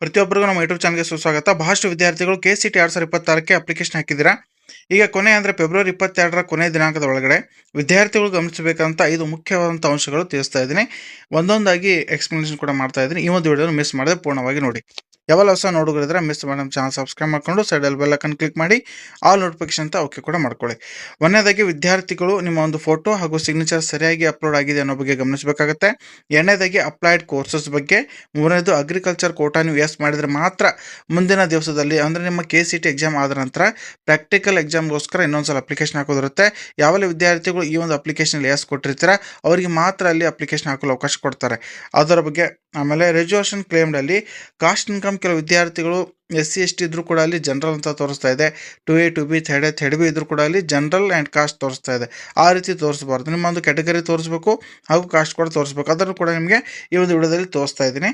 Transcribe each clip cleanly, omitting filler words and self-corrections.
ಪ್ರತಿಯೊಬ್ಬರಿಗೂ ನಮ್ಮ ಯೂಟ್ಯೂಬ್ ಚಾನಲ್ಗೆ ಸುಸ್ವಾಗತ. ಬಹಳಷ್ಟು ವಿದ್ಯಾರ್ಥಿಗಳು KCET 2026ಕ್ಕೆ ಅಪ್ಲಿಕೇಶನ್ ಹಾಕಿದ್ದೀರಾ. ಈಗ ಕೊನೆ ಅಂದರೆ ಫೆಬ್ರವರಿ 22ರ ಕೊನೆಯ ದಿನಾಂಕದ ಒಳಗಡೆ ವಿದ್ಯಾರ್ಥಿಗಳು ಗಮನಿಸಬೇಕಂತ 5 ಮುಖ್ಯವಾದಂಥ ಅಂಶಗಳು ತಿಳಿಸ್ತಾ ಇದ್ದೀನಿ. ಒಂದೊಂದಾಗಿ ಎಕ್ಸ್ಪ್ಲನೇಷನ್ ಕೂಡ ಮಾಡ್ತಾ ಇದ್ದೀನಿ. ಈ ಒಂದು ವಿಡಿಯೋನ ಮಿಸ್ ಮಾಡದೆ ಪೂರ್ಣವಾಗಿ ನೋಡಿ. ಯಾವೆಲ್ಲ ಹೊಸ ನೋಡುಗಳಿದ್ರೆ ಮಿಸ್ ಮಾಡಿ ನಮ್ಮ ಚಾನಲ್ ಸಬ್ಸ್ಕ್ರೈಬ್ ಮಾಡ್ಕೊಂಡು ಸೈಡಲ್ಲಿ ಬೆಲ್ ಐಕಾನ್ ಕ್ಲಿಕ್ ಮಾಡಿ ಆಲ್ ನೋಟಿಫಿಕೇಶನ್ ಅಂತ ಓಕೆ ಕೂಡ ಮಾಡ್ಕೊಳ್ಳಿ. ಒಂದನೇದಾಗಿ ವಿದ್ಯಾರ್ಥಿಗಳು ನಿಮ್ಮ ಒಂದು ಫೋಟೋ ಹಾಗೂ ಸಿಗ್ನೇಚರ್ ಸರಿಯಾಗಿ ಅಪ್ಲೋಡ್ ಆಗಿದೆ ಅನ್ನೋ ಬಗ್ಗೆ ಗಮನಿಸಬೇಕಾಗುತ್ತೆ. ಎರಡನೇದಾಗಿ ಅಪ್ಲೈಡ್ ಕೋರ್ಸಸ್ ಬಗ್ಗೆ. ಮೂರನೇದು ಅಗ್ರಿಕಲ್ಚರ್ ಕೋಟಾ ನೀವು ಎಸ್ ಮಾಡಿದರೆ ಮಾತ್ರ ಮುಂದಿನ ದಿವಸದಲ್ಲಿ ಅಂದರೆ ನಿಮ್ಮ KCET ಎಕ್ಸಾಮ್ ಆದ ನಂತರ ಪ್ರಾಕ್ಟಿಕಲ್ ಎಕ್ಸಾಮ್ಗೋಸ್ಕರ ಇನ್ನೊಂದ್ಸಲ ಅಪ್ಲಿಕೇಶನ್ ಹಾಕೋದಿರುತ್ತೆ. ಯಾವೆಲ್ಲ ವಿದ್ಯಾರ್ಥಿಗಳು ಈ ಒಂದು ಅಪ್ಲಿಕೇಶನ್ ಎಸ್ ಕೊಟ್ಟಿರ್ತೀರ ಅವರಿಗೆ ಮಾತ್ರ ಅಲ್ಲಿ ಅಪ್ಲಿಕೇಶನ್ ಹಾಕಲು ಅವಕಾಶ ಕೊಡ್ತಾರೆ, ಅದರ ಬಗ್ಗೆ. ಆಮೇಲೆ ರಿಸರ್ವೇಷನ್ ಕ್ಲೇಮ್ಡಲ್ಲಿ ಕಾಸ್ಟ್ ಇನ್ಕಮ್ ಕೆಲವು ವಿದ್ಯಾರ್ಥಿಗಳು SC ST ಇದ್ರೂ ಕೂಡ ಅಲ್ಲಿ ಜನರಲ್ ಅಂತ ತೋರಿಸ್ತಾ ಇದೆ. 2A 2B 3B ಇದ್ರೂ ಕೂಡ ಅಲ್ಲಿ ಜನರಲ್ ಆ್ಯಂಡ್ ಕಾಸ್ಟ್ ತೋರಿಸ್ತಾ ಇದೆ. ಆ ರೀತಿ ತೋರಿಸಬಾರ್ದು. ನಿಮ್ಮ ಒಂದು ಕ್ಯಾಟಗರಿ ತೋರಿಸ್ಬೇಕು ಹಾಗೂ ಕಾಸ್ಟ್ ಕೂಡ ತೋರಿಸ್ಬೇಕು. ಅದನ್ನು ಕೂಡ ನಿಮಗೆ ಈ ಒಂದು ವಿಡಿಯೋದಲ್ಲಿ ತೋರಿಸ್ತಾ ಇದ್ದೀನಿ.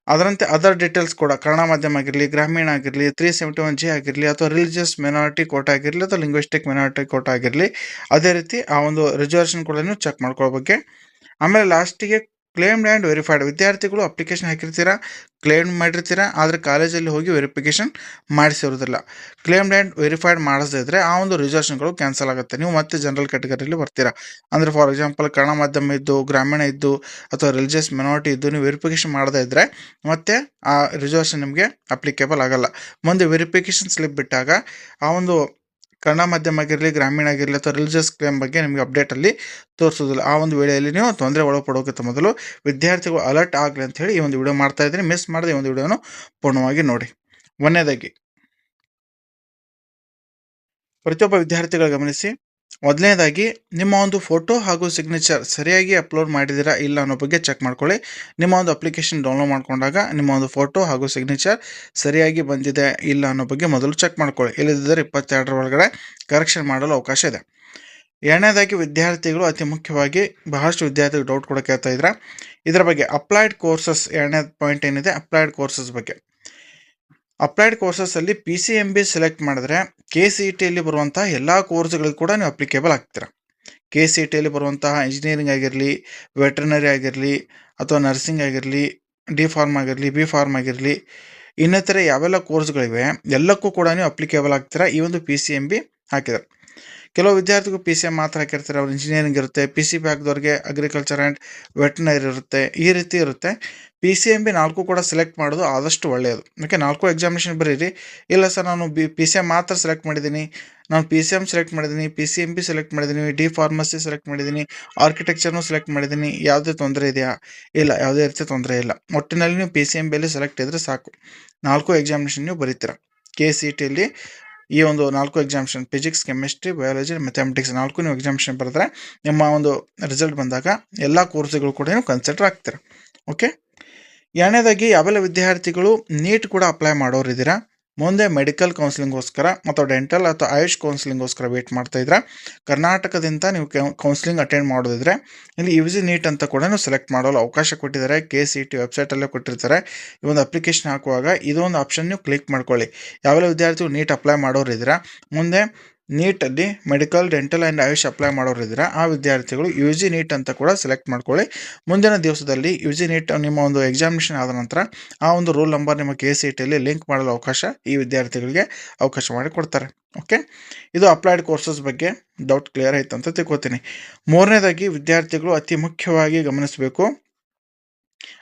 ಅದರಂತೆ ಅದರ್ ಡೀಟೇಲ್ಸ್ ಕೂಡ ಕನ್ನಡ ಮಾಧ್ಯಮ ಆಗಿರಲಿ, ಗ್ರಾಮೀಣ ಆಗಿರಲಿ, 371G ಆಗಿರಲಿ, ಅಥವಾ ರಿಲಿಜಿಯಸ್ ಮಿನಾರಿಟಿ ಕೋಟಾ ಆಗಿರಲಿ, ಅಥವಾ ಲಿಂಗ್ವಿಸ್ಟಿಕ್ ಮಿನಾರಿಟಿ ಕೋಟಾ ಆಗಿರಲಿ, ಅದೇ ರೀತಿ ಆ ಒಂದು ರಿಸರ್ವೇಷನ್ ಕೂಡ ನೀವು ಚೆಕ್ ಮಾಡ್ಕೊಳ್ಳೋ ಬಗ್ಗೆ. ಆಮೇಲೆ ಲಾಸ್ಟಿಗೆ ಕ್ಲೇಮ್ಡ್ ಆ್ಯಂಡ್ ವೆರಿಫೈಡ್. ವಿದ್ಯಾರ್ಥಿಗಳು ಅಪ್ಲಿಕೇಶನ್ ಹಾಕಿರ್ತೀರಾ, ಕ್ಲೇಮ್ ಮಾಡಿರ್ತೀರಾ, ಆದರೆ ಕಾಲೇಜಲ್ಲಿ ಹೋಗಿ ವೆರಿಫಿಕೇಷನ್ ಮಾಡಿಸಿರೋದಿಲ್ಲ. ಕ್ಲೇಮ್ಡ್ ಆ್ಯಂಡ್ ವೆರಿಫೈಡ್ ಮಾಡಿಸದೇ ಇದ್ದರೆ ಆ ಒಂದು ರಿಸರ್ವೇಷನ್ಗಳು ಕ್ಯಾನ್ಸಲ್ ಆಗುತ್ತೆ. ನೀವು ಮತ್ತೆ ಜನರಲ್ ಕ್ಯಾಟಗರಿಯಲ್ಲಿ ಬರ್ತೀರಾ. ಅಂದರೆ ಫಾರ್ ಎಕ್ಸಾಂಪಲ್ ಕನ್ನಡ ಮಾಧ್ಯಮ ಇದ್ದು, ಗ್ರಾಮೀಣ ಇದ್ದು, ಅಥವಾ ರಿಲಿಜಿಯಸ್ ಮಿನಾರಿಟಿ ಇದ್ದು ನೀವು ವೆರಿಫಿಕೇಷನ್ ಮಾಡದೇ ಇದ್ದರೆ ಮತ್ತೆ ಆ ರಿಸರ್ವೇಷನ್ ನಿಮಗೆ ಅಪ್ಲಿಕೇಬಲ್ ಆಗಲ್ಲ. ಮುಂದೆ ವೆರಿಫಿಕೇಷನ್ ಸ್ಲಿಪ್ ಬಿಟ್ಟಾಗ ಆ ಒಂದು ಕನ್ನಡ ಮಾಧ್ಯಮ ಆಗಿರಲಿ, ಗ್ರಾಮೀಣ ಆಗಿರಲಿ, ಅಥವಾ ರಿಲಿಜಿಯಸ್ ಕ್ಲೇಮ್ ಬಗ್ಗೆ ನಿಮಗೆ ಅಪ್ಡೇಟಲ್ಲಿ ತೋರಿಸೋದಿಲ್ಲ. ಆ ಒಂದು ವೇಳೆಯಲ್ಲಿ ನೀವು ತೊಂದರೆ ಒಳಪಡೋಕ್ಕಿಂತ ಮೊದಲು ವಿದ್ಯಾರ್ಥಿಗಳು ಅಲರ್ಟ್ ಆಗಲಿ ಅಂತ ಹೇಳಿ ಈ ಒಂದು ವಿಡಿಯೋ ಮಾಡ್ತಾ ಇದ್ದೀನಿ. ಮಿಸ್ ಮಾಡದೆ ಈ ಒಂದು ವಿಡಿಯೋನು ಪೂರ್ಣವಾಗಿ ನೋಡಿ. ಒಂದನೇದಾಗಿ ಪ್ರತಿಯೊಬ್ಬ ವಿದ್ಯಾರ್ಥಿಗಳು ಗಮನಿಸಿ. ಮೊದಲನೇದಾಗಿ ನಿಮ್ಮ ಒಂದು ಫೋಟೋ ಹಾಗೂ ಸಿಗ್ನೇಚರ್ ಸರಿಯಾಗಿ ಅಪ್ಲೋಡ್ ಮಾಡಿದ್ದೀರಾ ಇಲ್ಲ ಅನ್ನೋ ಬಗ್ಗೆ ಚೆಕ್ ಮಾಡ್ಕೊಳ್ಳಿ. ನಿಮ್ಮ ಒಂದು ಅಪ್ಲಿಕೇಶನ್ ಡೌನ್ಲೋಡ್ ಮಾಡ್ಕೊಂಡಾಗ ನಿಮ್ಮ ಒಂದು ಫೋಟೋ ಹಾಗೂ ಸಿಗ್ನೇಚರ್ ಸರಿಯಾಗಿ ಬಂದಿದೆ ಇಲ್ಲ ಅನ್ನೋ ಬಗ್ಗೆ ಮೊದಲು ಚೆಕ್ ಮಾಡ್ಕೊಳ್ಳಿ. ಇಲ್ಲದಿದ್ದರೆ 22ರ ಒಳಗಡೆ ಕರೆಕ್ಷನ್ ಮಾಡಲು ಅವಕಾಶ ಇದೆ. ಎರಡನೇದಾಗಿ ವಿದ್ಯಾರ್ಥಿಗಳು ಅತಿ ಮುಖ್ಯವಾಗಿ ಬಹಳಷ್ಟು ವಿದ್ಯಾರ್ಥಿಗಳು ಡೌಟ್ ಕೂಡ ಕೇಳ್ತಾ ಇದ್ದಾರೆ ಇದರ ಬಗ್ಗೆ. ಅಪ್ಲೈಡ್ ಕೋರ್ಸಸ್ ಎರಡನೇ ಪಾಯಿಂಟ್ ಏನಿದೆ, ಅಪ್ಲೈಡ್ ಕೋರ್ಸಸ್ ಬಗ್ಗೆ. ಅಪ್ಲೈಡ್ ಕೋರ್ಸಸ್ಸಲ್ಲಿ PCMB ಸೆಲೆಕ್ಟ್ ಮಾಡಿದ್ರೆ KCETಯಲ್ಲಿ ಬರುವಂತಹ ಎಲ್ಲ ಕೋರ್ಸ್ಗಳಿಗೂ ಕೂಡ ನೀವು ಅಪ್ಲಿಕೇಬಲ್ ಆಗ್ತೀರಾ. KCETಯಲ್ಲಿ ಬರುವಂತಹ ಇಂಜಿನಿಯರಿಂಗ್ ಆಗಿರಲಿ, ವೆಟರ್ನರಿ ಆಗಿರಲಿ, ಅಥವಾ ನರ್ಸಿಂಗ್ ಆಗಿರಲಿ, D ಫಾರ್ಮ್ ಆಗಿರಲಿ, B ಫಾರ್ಮ್ ಆಗಿರಲಿ, ಇನ್ನಿತರೆ ಯಾವೆಲ್ಲ ಕೋರ್ಸ್ಗಳಿವೆ ಎಲ್ಲಕ್ಕೂ ಕೂಡ ನೀವು ಅಪ್ಲಿಕೇಬಲ್ ಆಗ್ತೀರಾ ಈ ಒಂದು PCMB ಹಾಕಿದ್ದಾರೆ. ಕೆಲವು ವಿದ್ಯಾರ್ಥಿಗಳು PCM ಮಾತ್ರ ಹಾಕಿರ್ತಾರೆ, ಅವ್ರು ಇಂಜಿನಿಯರಿಂಗ್ ಇರುತ್ತೆ. PCB ಹಾಕಿದವ್ರಿಗೆ ಅಗ್ರಿಕಲ್ಚರ್ ಆ್ಯಂಡ್ ವೆಟರ್ನರಿ ಇರುತ್ತೆ. ಈ ರೀತಿ ಇರುತ್ತೆ. PCMB 4 ಕೂಡ ಸೆಲೆಕ್ಟ್ ಮಾಡೋದು ಆದಷ್ಟು ಒಳ್ಳೆಯದು. ಓಕೆ, 4 ಎಕ್ಸಾಮಿನೇಷನ್ ಬರೀರಿ. ಇಲ್ಲ ಸರ್ ನಾನು PCM ಮಾತ್ರ ಸೆಲೆಕ್ಟ್ ಮಾಡಿದ್ದೀನಿ, ನಾನು PCM ಸೆಲೆಕ್ಟ್ ಮಾಡಿದ್ದೀನಿ, PCMB ಸೆಲೆಕ್ಟ್ ಮಾಡಿದ್ದೀನಿ, D ಫಾರ್ಮಸಿ ಸೆಲೆಕ್ಟ್ ಮಾಡಿದ್ದೀನಿ, ಆರ್ಕಿಟೆಕ್ಚರ್ನು ಸೆಲೆಕ್ಟ್ ಮಾಡಿದ್ದೀನಿ, ಯಾವುದೇ ತೊಂದರೆ ಇದೆಯಾ? ಇಲ್ಲ, ಯಾವುದೇ ರೀತಿ ತೊಂದರೆ ಇಲ್ಲ. ಒಟ್ಟಿನಲ್ಲಿ ನೀವು PCMBಯಲ್ಲಿ ಸೆಲೆಕ್ಟ್ ಇದ್ದರೆ ಸಾಕು. 4 ಎಕ್ಸಾಮಿನೇಷನ್ ನೀವು ಬರೀತೀರಾ. KCETಯಲ್ಲಿ ಈ ಒಂದು 4 examination physics, chemistry, biology, mathematics 4 ನೀವು ಎಕ್ಸಾಮಿನೇಷನ್ ಬರೆದ್ರೆ ನಿಮ್ಮ ಒಂದು ರಿಸಲ್ಟ್ ಬಂದಾಗ ಎಲ್ಲ ಕೋರ್ಸ್ಗಳು ಕೂಡ ನೀವು ಕನ್ಸಿಡರ್ ಆಗ್ತೀರಾ. ಓಕೆ, ಎರಡನೇದಾಗಿ ಯಾವೆಲ್ಲ ವಿದ್ಯಾರ್ಥಿಗಳು ನೀಟ್ ಕೂಡ ಅಪ್ಲೈ ಮಾಡೋರಿದ್ದೀರಾ, ಮುಂದೆ ಮೆಡಿಕಲ್ ಕೌನ್ಸಿಲಿಂಗ್ಗೋಸ್ಕರ ಅಥವಾ ಡೆಂಟಲ್ ಅಥವಾ ಆಯುಷ್ ಕೌನ್ಸಿಲಿಂಗ್ಗೋಸ್ಕರ ವೇಟ್ ಮಾಡ್ತಾ ಇದ್ರೆ, ಕರ್ನಾಟಕದಿಂದ ನೀವು ಕೌನ್ಸಿಲಿಂಗ್ ಅಟೆಂಡ್ ಮಾಡೋದಿದ್ರೆ ಇಲ್ಲಿ UG ನೀಟ್ ಅಂತ ಕೂಡ ನೀವು ಸೆಲೆಕ್ಟ್ ಮಾಡಲು ಅವಕಾಶ ಕೊಟ್ಟಿದ್ದಾರೆ. KCET ವೆಬ್ಸೈಟಲ್ಲೇ ಕೊಟ್ಟಿರ್ತಾರೆ. ಈ ಒಂದು ಅಪ್ಲಿಕೇಶನ್ ಹಾಕುವಾಗ ಇದೊಂದು ಆಪ್ಷನ್ ನೀವು ಕ್ಲಿಕ್ ಮಾಡ್ಕೊಳ್ಳಿ. ಯಾವೆಲ್ಲ ವಿದ್ಯಾರ್ಥಿಗಳು ನೀಟ್ ಅಪ್ಲೈ ಮಾಡೋರಿದ್ದೀರಾ, ಮುಂದೆ ನೀಟಲ್ಲಿ medical, dental and Ayush apply ಮಾಡೋರಿದ್ದೀರಾ, ಆ ವಿದ್ಯಾರ್ಥಿಗಳು UG ನೀಟ್ ಅಂತ ಕೂಡ ಸೆಲೆಕ್ಟ್ ಮಾಡ್ಕೊಳ್ಳಿ. ಮುಂದಿನ ದಿವಸದಲ್ಲಿ UG ನೀಟ್ ನಿಮ್ಮ ಒಂದು ಎಕ್ಸಾಮಿನೇಷನ್ ಆದ ನಂತರ ಆ ಒಂದು ರೋಲ್ ನಂಬರ್ ನಿಮ್ಮ KCETಯಲ್ಲಿ ಲಿಂಕ್ ಮಾಡಲು ಅವಕಾಶ ಈ ವಿದ್ಯಾರ್ಥಿಗಳಿಗೆ ಅವಕಾಶ ಮಾಡಿಕೊಡ್ತಾರೆ. ಓಕೆ, ಇದು ಅಪ್ಲೈಡ್ ಕೋರ್ಸಸ್ ಬಗ್ಗೆ ಡೌಟ್ ಕ್ಲಿಯರ್ ಆಯ್ತು ಅಂತ ತಿಳ್ಕೊತೀನಿ. ಮೂರನೇದಾಗಿ ವಿದ್ಯಾರ್ಥಿಗಳು ಅತಿ ಮುಖ್ಯವಾಗಿ ಗಮನಿಸಬೇಕು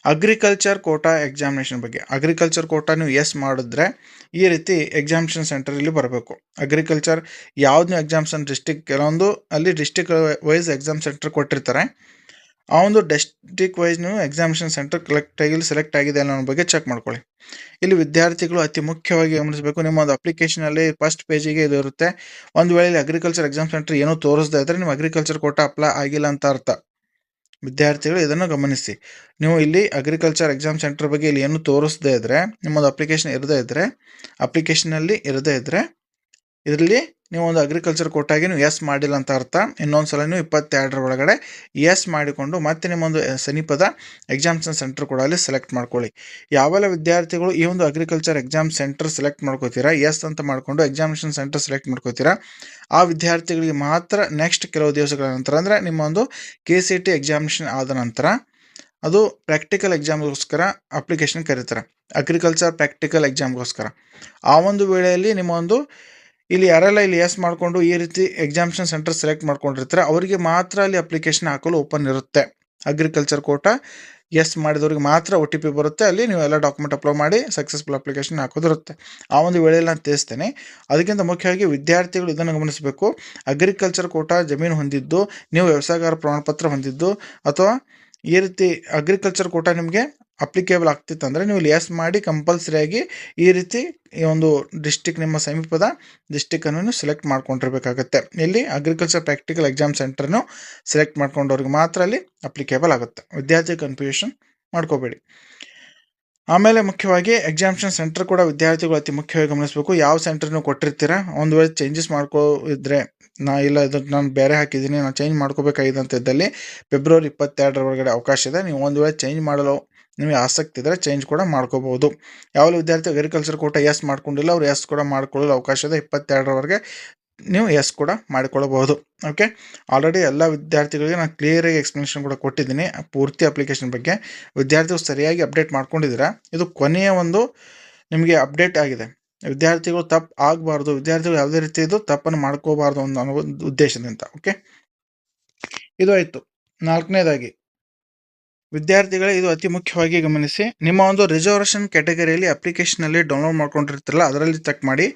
ಅಗ್ರಿಕಲ್ಚರ್ ಕೋಟಾ ಎಕ್ಸಾಮಿನೇಷನ್ ಬಗ್ಗೆ. ಅಗ್ರಿಕಲ್ಚರ್ ಕೋಟಾ ನೀವು ಎಸ್ ಮಾಡಿದ್ರೆ ಈ ರೀತಿ ಎಕ್ಸಾಮಿನೇಷನ್ ಸೆಂಟರಲ್ಲಿ ಬರಬೇಕು. ಅಗ್ರಿಕಲ್ಚರ್ ಯಾವ್ದು ನೀವು ಎಕ್ಸಾಮ್ಸನ್ ಡಿಸ್ಟಿಕ್, ಕೆಲವೊಂದು ಅಲ್ಲಿ ಡಿಸ್ಟಿಕ್ ವೈಸ್ ಎಕ್ಸಾಮ್ ಸೆಂಟರ್ ಕೊಟ್ಟಿರ್ತಾರೆ. ಆ ಒಂದು ಡಿಸ್ಟಿಕ್ ವೈಸ್ ನೀವು ಎಕ್ಸಾಮಿನೇಷನ್ ಸೆಂಟರ್ ಕರೆಕ್ಟಾಗಿ ಸೆಲೆಕ್ಟ್ ಆಗಿದೆ ಅನ್ನೋ ಬಗ್ಗೆ ಚೆಕ್ ಮಾಡ್ಕೊಳ್ಳಿ. ಇಲ್ಲಿ ವಿದ್ಯಾರ್ಥಿಗಳು ಅತಿ ಮುಖ್ಯವಾಗಿ ಗಮನಿಸಬೇಕು. ನಿಮ್ಮ ಒಂದು ಅಪ್ಲಿಕೇಶನಲ್ಲಿ ಫಸ್ಟ್ ಪೇಜಿಗೆ ಇದು ಇರುತ್ತೆ. ಒಂದು ವೇಳೆ ಅಗ್ರಿಕಲ್ಚರ್ ಎಕ್ಸಾಮ್ ಸೆಂಟರ್ ಏನೂ ತೋರಿಸದೇ ಇದ್ದರೆ ನಿಮ್ಮ ಅಗ್ರಿಕಲ್ಚರ್ ಕೋಟಾ ಅಪ್ಲೈ ಆಗಿಲ್ಲ ಅಂತ ಅರ್ಥ. ವಿದ್ಯಾರ್ಥಿಗಳು ಇದನ್ನು ಗಮನಿಸಿ. ನೀವು ಇಲ್ಲಿ ಅಗ್ರಿಕಲ್ಚರ್ ಎಕ್ಸಾಮ್ ಸೆಂಟರ್ ಬಗ್ಗೆ ಇಲ್ಲಿ ಏನು ತೋರಿಸದೇ ಇದ್ದರೆ, ನಿಮ್ಮದು ಅಪ್ಲಿಕೇಶನ್ ಇರದೇ ಇದ್ದರೆ, ಅಪ್ಲಿಕೇಶನಲ್ಲಿ ಇರದೇ ಇದ್ದರೆ ಇದರಲ್ಲಿ ನೀವು ಒಂದು ಅಗ್ರಿಕಲ್ಚರ್ ಕೋಟಾಗಿ ನೀವು ಎಸ್ ಮಾಡಿಲ್ಲ ಅಂತ ಅರ್ಥ. ಇನ್ನೊಂದು ಸಲ ನೀವು 22ರ ಒಳಗಡೆ ಎಸ್ ಮಾಡಿಕೊಂಡು ಮತ್ತೆ ನಿಮ್ಮೊಂದು ಸಮೀಪದ ಎಕ್ಸಾಮಿನೇಷನ್ ಸೆಂಟರ್ ಕೂಡ ಅಲ್ಲಿ ಸೆಲೆಕ್ಟ್ ಮಾಡ್ಕೊಳ್ಳಿ. ಯಾವೆಲ್ಲ ವಿದ್ಯಾರ್ಥಿಗಳು ಈ ಒಂದು ಅಗ್ರಿಕಲ್ಚರ್ ಎಕ್ಸಾಮ್ ಸೆಂಟರ್ ಸೆಲೆಕ್ಟ್ ಮಾಡ್ಕೋತೀರಾ, ಎಸ್ ಅಂತ ಮಾಡಿಕೊಂಡು ಎಕ್ಸಾಮಿನೇಷನ್ ಸೆಂಟರ್ ಸೆಲೆಕ್ಟ್ ಮಾಡ್ಕೋತೀರಾ, ಆ ವಿದ್ಯಾರ್ಥಿಗಳಿಗೆ ಮಾತ್ರ ನೆಕ್ಸ್ಟ್ ಕೆಲವು ದಿವಸಗಳ ನಂತರ ಅಂದರೆ ನಿಮ್ಮ ಒಂದು KCET ಎಕ್ಸಾಮಿನೇಷನ್ ಆದ ನಂತರ ಅದು ಪ್ರಾಕ್ಟಿಕಲ್ ಎಕ್ಸಾಮ್ಗೋಸ್ಕರ ಅಪ್ಲಿಕೇಶನ್ ಕರೀತಾರೆ, ಅಗ್ರಿಕಲ್ಚರ್ ಪ್ರಾಕ್ಟಿಕಲ್ ಎಕ್ಸಾಮ್ಗೋಸ್ಕರ. ಆ ಒಂದು ವೇಳೆಯಲ್ಲಿ ನಿಮ್ಮ ಒಂದು ಇಲ್ಲಿ ಯಾರೆಲ್ಲ ಇಲ್ಲಿ ಎಸ್ ಮಾಡಿಕೊಂಡು ಈ ರೀತಿ ಎಕ್ಸಾಮಿನೇಷನ್ ಸೆಂಟರ್ ಸೆಲೆಕ್ಟ್ ಮಾಡ್ಕೊಂಡಿರ್ತಾರೆ ಅವರಿಗೆ ಮಾತ್ರ ಅಲ್ಲಿ ಅಪ್ಲಿಕೇಶನ್ ಹಾಕಲು ಓಪನ್ ಇರುತ್ತೆ. ಅಗ್ರಿಕಲ್ಚರ್ ಕೋಟಾ ಎಸ್ ಮಾಡಿದವ್ರಿಗೆ ಮಾತ್ರ OTP ಬರುತ್ತೆ. ಅಲ್ಲಿ ನೀವು ಎಲ್ಲ ಡಾಕ್ಯುಮೆಂಟ್ ಅಪ್ಲೋಡ್ ಮಾಡಿ ಸಕ್ಸಸ್ಫುಲ್ ಅಪ್ಲಿಕೇಶನ್ ಹಾಕೋದಿರುತ್ತೆ. ಆ ಒಂದು ವೇಳೆಯಲ್ಲಿ ನಾನು ತಿಳಿಸ್ತೇನೆ. ಅದಕ್ಕಿಂತ ಮುಖ್ಯವಾಗಿ ವಿದ್ಯಾರ್ಥಿಗಳು ಇದನ್ನು ಗಮನಿಸಬೇಕು. ಅಗ್ರಿಕಲ್ಚರ್ ಕೋಟಾ ಜಮೀನು ಹೊಂದಿದ್ದು, ನೀವು ವ್ಯವಸಾಯಗಾರ ಪ್ರಮಾಣಪತ್ರ ಹೊಂದಿದ್ದು, ಅಥವಾ ಈ ರೀತಿ ಅಗ್ರಿಕಲ್ಚರ್ ಕೋಟಾ ನಿಮಗೆ ಅಪ್ಲಿಕೇಬಲ್ ಆಗ್ತಿತ್ತು ಅಂದರೆ ನೀವು ಇಲ್ಲಿ ಎಸ್ ಮಾಡಿ ಕಂಪಲ್ಸರಿಯಾಗಿ ಈ ರೀತಿ ಈ ಒಂದು ಡಿಸ್ಟಿಕ್, ನಿಮ್ಮ ಸಮೀಪದ ಡಿಸ್ಟಿಕ್ಕನ್ನು ಸೆಲೆಕ್ಟ್ ಮಾಡ್ಕೊಂಡಿರ್ಬೇಕಾಗತ್ತೆ. ಇಲ್ಲಿ ಅಗ್ರಿಕಲ್ಚರ್ ಪ್ರಾಕ್ಟಿಕಲ್ ಎಕ್ಸಾಮ್ ಸೆಂಟರ್ನು ಸೆಲೆಕ್ಟ್ ಮಾಡ್ಕೊಂಡವ್ರಿಗೆ ಮಾತ್ರ ಅಲ್ಲಿ ಅಪ್ಲಿಕೇಬಲ್ ಆಗುತ್ತೆ. ವಿದ್ಯಾರ್ಥಿ ಕನ್ಫ್ಯೂಷನ್ ಮಾಡ್ಕೋಬೇಡಿ. ಆಮೇಲೆ ಮುಖ್ಯವಾಗಿ ಎಕ್ಸಾಮಿನೇಷನ್ ಸೆಂಟರ್ ಕೂಡ ವಿದ್ಯಾರ್ಥಿಗಳು ಅತಿ ಮುಖ್ಯವಾಗಿ ಗಮನಿಸಬೇಕು. ಯಾವ ಸೆಂಟರ್ನು ಕೊಟ್ಟಿರ್ತೀರಾ, ಒಂದು ವೇಳೆ ಚೇಂಜಸ್ ಮಾಡ್ಕೋ ಇದ್ರೆ ಇಲ್ಲ ಇದನ್ನು ನಾನು ಬೇರೆ ಹಾಕಿದ್ದೀನಿ, ನಾನು ಚೇಂಜ್ ಮಾಡ್ಕೋಬೇಕಾಗಿದೆ ಅಂತ ಇದ್ದಲ್ಲಿ ಫೆಬ್ರವರಿ 22 ಒಳಗಡೆ ಅವಕಾಶ ಇದೆ. ನೀವು ಒಂದು ವೇಳೆ ಚೇಂಜ್ ಮಾಡಲು ನಿಮಗೆ ಆಸಕ್ತಿ ಇದ್ದರೆ ಚೇಂಜ್ ಕೂಡ ಮಾಡ್ಕೋಬಹುದು. ಯಾವ ವಿದ್ಯಾರ್ಥಿ ಅಗ್ರಿಕಲ್ಚರ್ ಕೋಟಾ ಎಸ್ ಮಾಡ್ಕೊಂಡಿಲ್ಲ ಅವ್ರು ಎಸ್ ಕೂಡ ಮಾಡ್ಕೊಳ್ಳಲು ಅವಕಾಶ ಇದೆ. 22ರವರೆಗೆ ನೀವು ಎಸ್ ಕೂಡ ಮಾಡಿಕೊಳ್ಳಬಹುದು. ಓಕೆ, ಆಲ್ರೆಡಿ ಎಲ್ಲ ವಿದ್ಯಾರ್ಥಿಗಳಿಗೆ ನಾನು ಕ್ಲಿಯರಾಗಿ ಎಕ್ಸ್ಪ್ಲನೇಷನ್ ಕೂಡ ಕೊಟ್ಟಿದ್ದೀನಿ ಪೂರ್ತಿ ಅಪ್ಲಿಕೇಶನ್ ಬಗ್ಗೆ. ವಿದ್ಯಾರ್ಥಿಗಳು ಸರಿಯಾಗಿ ಅಪ್ಡೇಟ್ ಮಾಡ್ಕೊಂಡಿದ್ದೀರಾ. ಇದು ಕೊನೆಯ ಒಂದು ನಿಮಗೆ ಅಪ್ಡೇಟ್ ಆಗಿದೆ. ವಿದ್ಯಾರ್ಥಿಗಳು ತಪ್ಪು ಆಗಬಾರ್ದು, ವಿದ್ಯಾರ್ಥಿಗಳು ಯಾವುದೇ ರೀತಿಯದು ತಪ್ಪನ್ನು ಮಾಡ್ಕೋಬಾರ್ದು ಅನ್ನೋ ಒಂದು ಉದ್ದೇಶದಿಂದ. ಓಕೆ, ಇದು ಆಯಿತು. 4ನೇದಾಗಿ ವಿದ್ಯಾರ್ಥಿಗಳೇ, ಇದು ಅತಿ ಮುಖ್ಯವಾಗಿ ಗಮನಿಸಿ. ನಿಮ್ಮ ಒಂದು ರಿಸರ್ವೇಷನ್ ಕ್ಯಾಟಗರಿಯಲ್ಲಿ ಅಪ್ಲಿಕೇಶನಲ್ಲಿ ಡೌನ್ಲೋಡ್ ಮಾಡ್ಕೊಂಡಿರ್ತಿರಲ್ಲ ಅದರಲ್ಲಿ ಚೆಕ್ ಮಾಡಿ.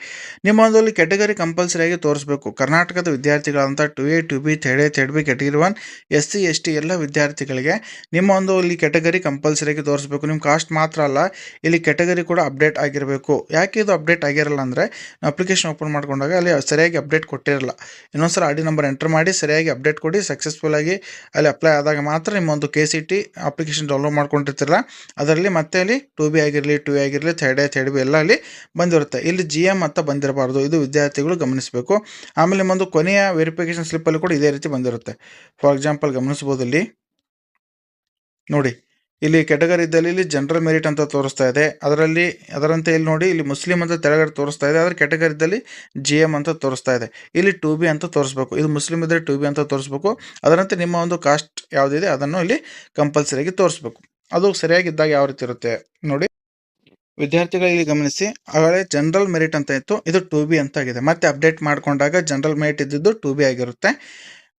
ನಿಮ್ಮ ಒಂದು ಅಲ್ಲಿ ಕ್ಯಾಟಗರಿ ಕಂಪಲ್ಸರಿಯಾಗಿ ತೋರಿಸ್ಬೇಕು. ಕರ್ನಾಟಕದ ವಿದ್ಯಾರ್ಥಿಗಳಂತ 2A 2B 3A 3B category 1 SC ST ಎಲ್ಲ ವಿದ್ಯಾರ್ಥಿಗಳಿಗೆ ನಿಮ್ಮ ಒಂದು ಇಲ್ಲಿ ಕ್ಯಾಟಗರಿ ಕಂಪಲ್ಸರಿಯಾಗಿ ತೋರಿಸ್ಬೇಕು. ನಿಮ್ಮ ಕಾಸ್ಟ್ ಮಾತ್ರ ಅಲ್ಲ, ಇಲ್ಲಿ ಕ್ಯಾಟಗರಿ ಕೂಡ ಅಪ್ಡೇಟ್ ಆಗಿರಬೇಕು. ಯಾಕೆ ಇದು ಅಪ್ಡೇಟ್ ಆಗಿರಲ್ಲ ಅಂದರೆ, ಅಪ್ಲಿಕೇಶನ್ ಓಪನ್ ಮಾಡ್ಕೊಂಡಾಗ ಅಲ್ಲಿ ಸರಿಯಾಗಿ ಅಪ್ಡೇಟ್ ಕೊಟ್ಟಿರಲ್ಲ. ಇನ್ನೊಂದ್ಸಲ ID ನಂಬರ್ ಎಂಟರ್ ಮಾಡಿ ಸರಿಯಾಗಿ ಅಪ್ಡೇಟ್ ಕೊಡಿ. ಸಕ್ಸಸ್ಫುಲ್ ಆಗಿ ಅಲ್ಲಿ ಅಪ್ಲೈ ಆದಾಗ ಮಾತ್ರ ನಿಮ್ಮ ಒಂದು KCT ಅಪ್ಲಿಕೇಶನ್ ಡೌನ್ಲೋಡ್ ಮಾಡ್ಕೊಂಡಿರ್ತಿರಲ್ಲ ಅದರಲ್ಲಿ ಮತ್ತೆ ಅಲ್ಲಿ 2B ಆಗಿರಲಿ 2A ಆಗಿರಲಿ 3A 3B ಎಲ್ಲ ಅಲ್ಲಿ ಬಂದಿರುತ್ತೆ. ಇಲ್ಲಿ GM ಅಂತ ಬಂದಿರಬಾರ್ದು. ಇದು ವಿದ್ಯಾರ್ಥಿಗಳು ಗಮನಿಸಬೇಕು. ಆಮೇಲೆ ನಿಮ್ಮೊಂದು ಕೊನೆಯ ವೆರಿಫಿಕೇಶನ್ ಸ್ಲಿಪ್ಪಲ್ಲಿ ಕೂಡ ಇದೇ ರೀತಿ ಬಂದಿರುತ್ತೆ. ಫಾರ್ ಎಕ್ಸಾಂಪಲ್ ಗಮನಿಸ್ಬೋದು, ಇಲ್ಲಿ ನೋಡಿ, ಇಲ್ಲಿ ಕ್ಯಾಟಗರಿ ಇದ್ದಲ್ಲಿ ಇಲ್ಲಿ ಜನರಲ್ ಮೆರಿಟ್ ಅಂತ ತೋರಿಸ್ತಾ ಇದೆ. ಅದರಂತೆ ಇಲ್ಲಿ ನೋಡಿ, ಇಲ್ಲಿ ಮುಸ್ಲಿಂ ಅಂತ ತೆಳಗಡೆ ತೋರಿಸ್ತಾ ಇದೆ. ಅದರ ಕ್ಯಾಟಗರಿ ಇದ್ದಲ್ಲಿ GM ಅಂತ ತೋರಿಸ್ತಾ ಇದೆ. ಇಲ್ಲಿ 2B ಅಂತ ತೋರಿಸ್ಬೇಕು. ಇದು ಮುಸ್ಲಿಂ ಇದ್ದರೆ 2B ಅಂತ ತೋರಿಸ್ಬೇಕು. ಅದರಂತೆ ನಿಮ್ಮ ಒಂದು ಕಾಸ್ಟ್ ಯಾವುದಿದೆ ಅದನ್ನು ಇಲ್ಲಿ ಕಂಪಲ್ಸರಿಯಾಗಿ ತೋರಿಸ್ಬೇಕು. ಅದು ಸರಿಯಾಗಿದ್ದಾಗ ಯಾವ ರೀತಿ ಇರುತ್ತೆ ನೋಡಿ ವಿದ್ಯಾರ್ಥಿಗಳು, ಇಲ್ಲಿ ಗಮನಿಸಿ. ಆಗಲೇ ಜನರಲ್ ಮೆರಿಟ್ ಅಂತ ಇತ್ತು, ಇದು 2B ಅಂತ ಆಗಿದೆ. ಮತ್ತೆ ಅಪ್ಡೇಟ್ ಮಾಡಿಕೊಂಡಾಗ ಜನರಲ್ ಮೆರಿಟ್ ಇದ್ದಿದ್ದು 2B ಆಗಿರುತ್ತೆ.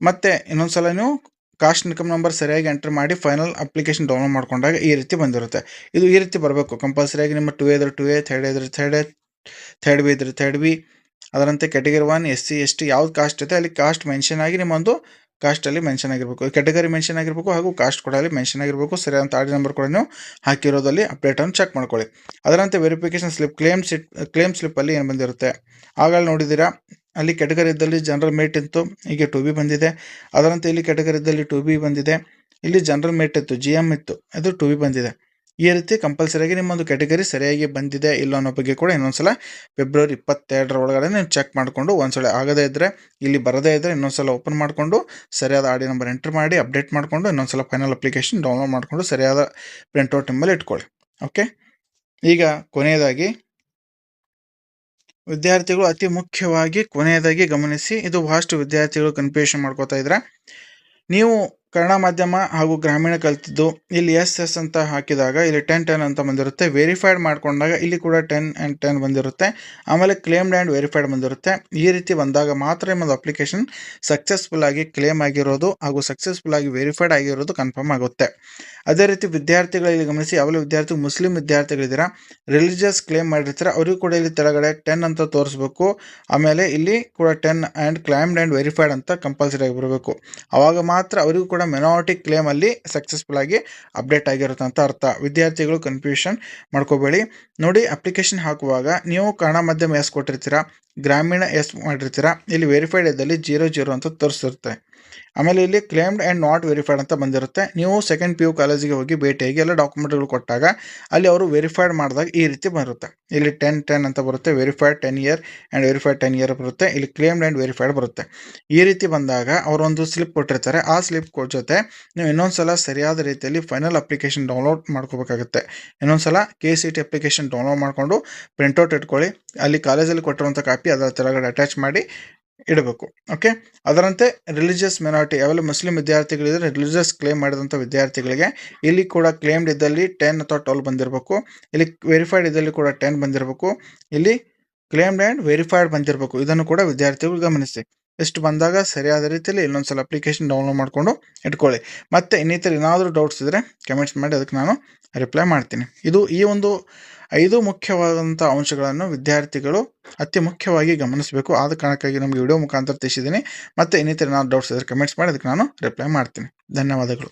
ಮತ್ತೆ ಇನ್ನೊಂದ್ಸಲ ನೀವು ಕಾಸ್ಟ್ ಇನ್ಕಮ್ ನಂಬರ್ ಸರಿಯಾಗಿ ಎಂಟರ್ ಮಾಡಿ ಫೈನಲ್ ಅಪ್ಲಿಕೇಶನ್ ಡೌನ್ಲೋಡ್ ಮಾಡ್ಕೊಂಡಾಗ ಈ ರೀತಿ ಬಂದಿರುತ್ತೆ. ಇದು ಈ ರೀತಿ ಬರಬೇಕು ಕಂಪಲ್ಸರಿಯಾಗಿ. ನಿಮ್ಮ 2A ಇದ್ರೆ 2A, 3A ಇದ್ರೆ 3A, 3B ಇದ್ರೆ 3B. ಅದರಂತೆ ಕ್ಯಾಟಗರಿ 1 SC ST ಯಾವ್ದು ಕಾಸ್ಟ್ ಇದೆ ಅಲ್ಲಿ ಕಾಸ್ಟ್ ಮೆನ್ಷನ್ ಆಗಿ ನಿಮ್ಮೊಂದು ಕಾಸ್ಟಲ್ಲಿ ಮೆನ್ಷನ್ ಆಗಿರಬೇಕು, ಕ್ಯಾಟಗರಿ ಮೆನ್ಷನ್ ಆಗಿರಬೇಕು, ಹಾಗೂ ಕಾಸ್ಟ್ ಕೂಡ ಅಲ್ಲಿ ಮೆನ್ಷನ್ ಆಗಿರಬೇಕು. ಸರಿಯಾದ ID ನಂಬರ್ ಕೂಡ ನೀವು ಹಾಕಿರೋದಲ್ಲಿ ಅಪ್ಡೇಟನ್ನು ಚೆಕ್ ಮಾಡ್ಕೊಳ್ಳಿ. ಅದರಂತೆ ವೆರಿಫಿಕೇಶನ್ ಸ್ಲಿಪ್ ಕ್ಲೇಮ್ ಸ್ಲಿಪ್ಪಲ್ಲಿ ಏನು ಬಂದಿರುತ್ತೆ ಆಗಲೇ ನೋಡಿದ್ದೀರಾ. ಅಲ್ಲಿ ಕ್ಯಾಟಗರಿ ಇದ್ದಲ್ಲಿ ಜನರಲ್ ಮೆರಿಟ್ ಇತ್ತು, ಈಗ 2B ಬಂದಿದೆ. ಅದರಂತೆ ಇಲ್ಲಿ ಕ್ಯಾಟಗರಿ ಇದ್ದಲ್ಲಿ 2B ಬಂದಿದೆ. ಇಲ್ಲಿ ಜನರಲ್ ಮೆರಿಟ್ ಇತ್ತು, GM ಇತ್ತು, ಅದು 2B ಬಂದಿದೆ. ಈ ರೀತಿ ಕಂಪಲ್ಸರಿಯಾಗಿ ನಿಮ್ಮೊಂದು ಕ್ಯಾಟಗರಿ ಸರಿಯಾಗಿ ಬಂದಿದೆ ಇಲ್ಲ ಅನ್ನೋ ಬಗ್ಗೆ ಕೂಡ ಇನ್ನೊಂದ್ಸಲ ಫೆಬ್ರವರಿ 22 ಒಳಗಡೆ ನೀವು ಚೆಕ್ ಮಾಡಿಕೊಂಡು, ಒಂದ್ಸಲ ಆಗದೇ ಇದ್ದರೆ ಇಲ್ಲಿ ಬರದೇ ಇದ್ದರೆ ಇನ್ನೊಂದ್ಸಲ ಓಪನ್ ಮಾಡಿಕೊಂಡು ಸರಿಯಾದ ID ನಂಬರ್ ಎಂಟರ್ ಮಾಡಿ ಅಪ್ಡೇಟ್ ಮಾಡಿಕೊಂಡು ಇನ್ನೊಂದ್ಸಲ ಫೈನಲ್ ಅಪ್ಲಿಕೇಶನ್ ಡೌನ್ಲೋಡ್ ಮಾಡಿಕೊಂಡು ಸರಿಯಾದ ಪ್ರಿಂಟ್ಔಟ್ ನಿಮ್ಮಲ್ಲಿ ಇಟ್ಕೊಳ್ಳಿ. ಓಕೆ, ಈಗ ಕೊನೆಯದಾಗಿ ವಿದ್ಯಾರ್ಥಿಗಳು ಅತಿ ಮುಖ್ಯವಾಗಿ ಕೊನೆಯದಾಗಿ ಗಮನಿಸಿ. ಇದು ಬಹಳಷ್ಟು ವಿದ್ಯಾರ್ಥಿಗಳು ಕನ್ಫ್ಯೂಷನ್ ಮಾಡ್ಕೋತಾ ಇದ್ರೆ, ನೀವು ಕನ್ನಡ ಮಾಧ್ಯಮ ಹಾಗೂ ಗ್ರಾಮೀಣ ಕಲಿತಿದ್ದು ಇಲ್ಲಿ SS ಅಂತ ಹಾಕಿದಾಗ ಇಲ್ಲಿ 10 ಅಂತ ಬಂದಿರುತ್ತೆ. ವೆರಿಫೈಡ್ ಮಾಡ್ಕೊಂಡಾಗ ಇಲ್ಲಿ ಕೂಡ 10 and 10 ಬಂದಿರುತ್ತೆ. ಆಮೇಲೆ ಕ್ಲೇಮ್ಡ್ ಆ್ಯಂಡ್ ವೆರಿಫೈಡ್ ಬಂದಿರುತ್ತೆ. ಈ ರೀತಿ ಬಂದಾಗ ಮಾತ್ರ ನಿಮ್ಮದು ಅಪ್ಲಿಕೇಶನ್ ಸಕ್ಸಸ್ಫುಲ್ ಆಗಿ ಕ್ಲೇಮ್ ಆಗಿರೋದು ಹಾಗೂ ಸಕ್ಸಸ್ಫುಲ್ ಆಗಿ ವೆರಿಫೈಡ್ ಆಗಿರೋದು ಕನ್ಫರ್ಮ್ ಆಗುತ್ತೆ. ಅದೇ ರೀತಿ ವಿದ್ಯಾರ್ಥಿಗಳಲ್ಲಿ ಗಮನಿಸಿ, ಯಾವೆಲ್ಲ ವಿದ್ಯಾರ್ಥಿ ಮುಸ್ಲಿಂ ವಿದ್ಯಾರ್ಥಿಗಳಿದ್ದೀರಾ, ರಿಲಿಜಿಯಸ್ ಕ್ಲೇಮ್ ಮಾಡಿರ್ತೀರ, ಅವರಿಗೂ ಕೂಡ ಇಲ್ಲಿ ತೆಳಗಡೆ 10 ಅಂತ ತೋರಿಸ್ಬೇಕು. ಆಮೇಲೆ ಇಲ್ಲಿ ಕೂಡ 10 ಆ್ಯಂಡ್ ಕ್ಲೈಮ್ಡ್ ಆ್ಯಂಡ್ ವೆರಿಫೈಡ್ ಅಂತ ಕಂಪಲ್ಸರಿ ಆಗಿ ಬರಬೇಕು. ಆವಾಗ ಮಾತ್ರ ಅವರಿಗೂ ಕೂಡ ಮಿನಾರಿಟಿ ಕ್ಲೇಮಲ್ಲಿ ಸಕ್ಸಸ್ಫುಲ್ ಆಗಿ ಅಪ್ಡೇಟ್ ಆಗಿರುತ್ತೆ ಅಂತ ಅರ್ಥ. ವಿದ್ಯಾರ್ಥಿಗಳು ಕನ್ಫ್ಯೂಷನ್ ಮಾಡ್ಕೋಬೇಡಿ. ನೋಡಿ, ಅಪ್ಲಿಕೇಶನ್ ಹಾಕುವಾಗ ನೀವು ಕನ್ನಡ ಮಾಧ್ಯಮ ಎಸ್ ಕೊಟ್ಟಿರ್ತೀರಾ, ಗ್ರಾಮೀಣ ಎಸ್ ಮಾಡಿರ್ತೀರಾ, ಇಲ್ಲಿ ವೆರಿಫೈಡ್ ಇದ್ದಲ್ಲಿ 00 ಅಂತ ತೋರಿಸಿರುತ್ತೆ. ಆಮೇಲೆ ಇಲ್ಲಿ ಕ್ಲೇಮ್ಡ್ ಆ್ಯಂಡ್ ನಾಟ್ ವೆರಿಫೈಡ್ ಅಂತ ಬಂದಿರುತ್ತೆ. ನೀವು ಸೆಕೆಂಡ್ PU ಕಾಲೇಜಿಗೆ ಹೋಗಿ ಭೇಟಿಯಾಗಿ ಎಲ್ಲ ಡಾಕ್ಯುಮೆಂಟ್ಗಳು ಕೊಟ್ಟಾಗ ಅಲ್ಲಿ ಅವರು ವೆರಿಫೈಡ್ ಮಾಡಿದಾಗ ಈ ರೀತಿ ಬರುತ್ತೆ. ಇಲ್ಲಿ 10 ಅಂತ ಬರುತ್ತೆ, verified 10 year and verified 10 year ಬರುತ್ತೆ. ಇಲ್ಲಿ ಕ್ಲೇಮ್ಡ್ ಆ್ಯಂಡ್ ವೆರಿಫೈಡ್ ಬರುತ್ತೆ. ಈ ರೀತಿ ಬಂದಾಗ ಅವರೊಂದು ಸ್ಲಿಪ್ ಕೊಟ್ಟಿರ್ತಾರೆ. ಆ ಸ್ಲಿಪ್ ಜೊತೆ ನೀವು ಇನ್ನೊಂದ್ಸಲ ಸರಿಯಾದ ರೀತಿಯಲ್ಲಿ ಫೈನಲ್ ಅಪ್ಲಿಕೇಶನ್ ಡೌನ್ಲೋಡ್ ಮಾಡ್ಕೋಬೇಕಾಗುತ್ತೆ. ಇನ್ನೊಂದ್ಸಲ KCT ಅಪ್ಲಿಕೇಶನ್ ಡೌನ್ಲೋಡ್ ಮಾಡಿಕೊಂಡು ಪ್ರಿಂಟ್ಔಟ್ ಇಟ್ಕೊಳ್ಳಿ. ಅಲ್ಲಿ ಕಾಲೇಜಲ್ಲಿ ಕೊಟ್ಟಿರುವಂಥ ಕಾಪಿ ಅದರ ಕೆಳಗಡೆ ಅಟ್ಯಾಚ್ ಮಾಡಿ ಇಡಬೇಕು. ಓಕೆ, ಅದರಂತೆ ರಿಲಿಜಿಯಸ್ ಮಿನಾರಿಟಿ ಯಾವೆಲ್ಲ ಮುಸ್ಲಿಂ ವಿದ್ಯಾರ್ಥಿಗಳಿದ್ರೆ ರಿಲಿಜಿಯಸ್ ಕ್ಲೇಮ್ ಮಾಡಿದಂಥ ವಿದ್ಯಾರ್ಥಿಗಳಿಗೆ ಇಲ್ಲಿ ಕೂಡ ಕ್ಲೇಮ್ಡ್ ಇದ್ದಲ್ಲಿ 10 ಅಥವಾ 12 ಬಂದಿರಬೇಕು. ಇಲ್ಲಿ ವೆರಿಫೈಡ್ ಇದ್ದಲ್ಲಿ ಕೂಡ 10 ಬಂದಿರಬೇಕು. ಇಲ್ಲಿ ಕ್ಲೇಮ್ಡ್ ಆ್ಯಂಡ್ ವೆರಿಫೈಡ್ ಬಂದಿರಬೇಕು. ಇದನ್ನು ಕೂಡ ವಿದ್ಯಾರ್ಥಿಗಳು ಗಮನಿಸಿ. ಇಷ್ಟು ಬಂದಾಗ ಸರಿಯಾದ ರೀತಿಯಲ್ಲಿ ಇನ್ನೊಂದ್ಸಲ ಅಪ್ಲಿಕೇಶನ್ ಡೌನ್ಲೋಡ್ ಮಾಡಿಕೊಂಡು ಇಟ್ಕೊಳ್ಳಿ. ಮತ್ತೆ ಇನ್ನಿತರ ಏನಾದರೂ ಡೌಟ್ಸ್ ಇದ್ದರೆ ಕಮೆಂಟ್ಸ್ ಮಾಡಿ, ಅದಕ್ಕೆ ನಾನು ರಿಪ್ಲೈ ಮಾಡ್ತೀನಿ. ಇದು ಈ ಒಂದು 5 ಮುಖ್ಯವಾದಂಥ ಅಂಶಗಳನ್ನು ವಿದ್ಯಾರ್ಥಿಗಳು ಅತಿ ಮುಖ್ಯವಾಗಿ ಗಮನಿಸಬೇಕು. ಆದ ಕಾರಣಕ್ಕಾಗಿ ನಮಗೆ ವಿಡಿಯೋ ಮುಖಾಂತರ ತಿಳಿಸಿದ್ದೀನಿ. ಮತ್ತೆ ಇನ್ನಿತರ ಏನಾದರೂ ಡೌಟ್ಸ್ ಇದ್ದರೆ ಕಮೆಂಟ್ಸ್ ಮಾಡಿ, ಅದಕ್ಕೆ ನಾನು ರಿಪ್ಲೈ ಮಾಡ್ತೀನಿ. ಧನ್ಯವಾದಗಳು.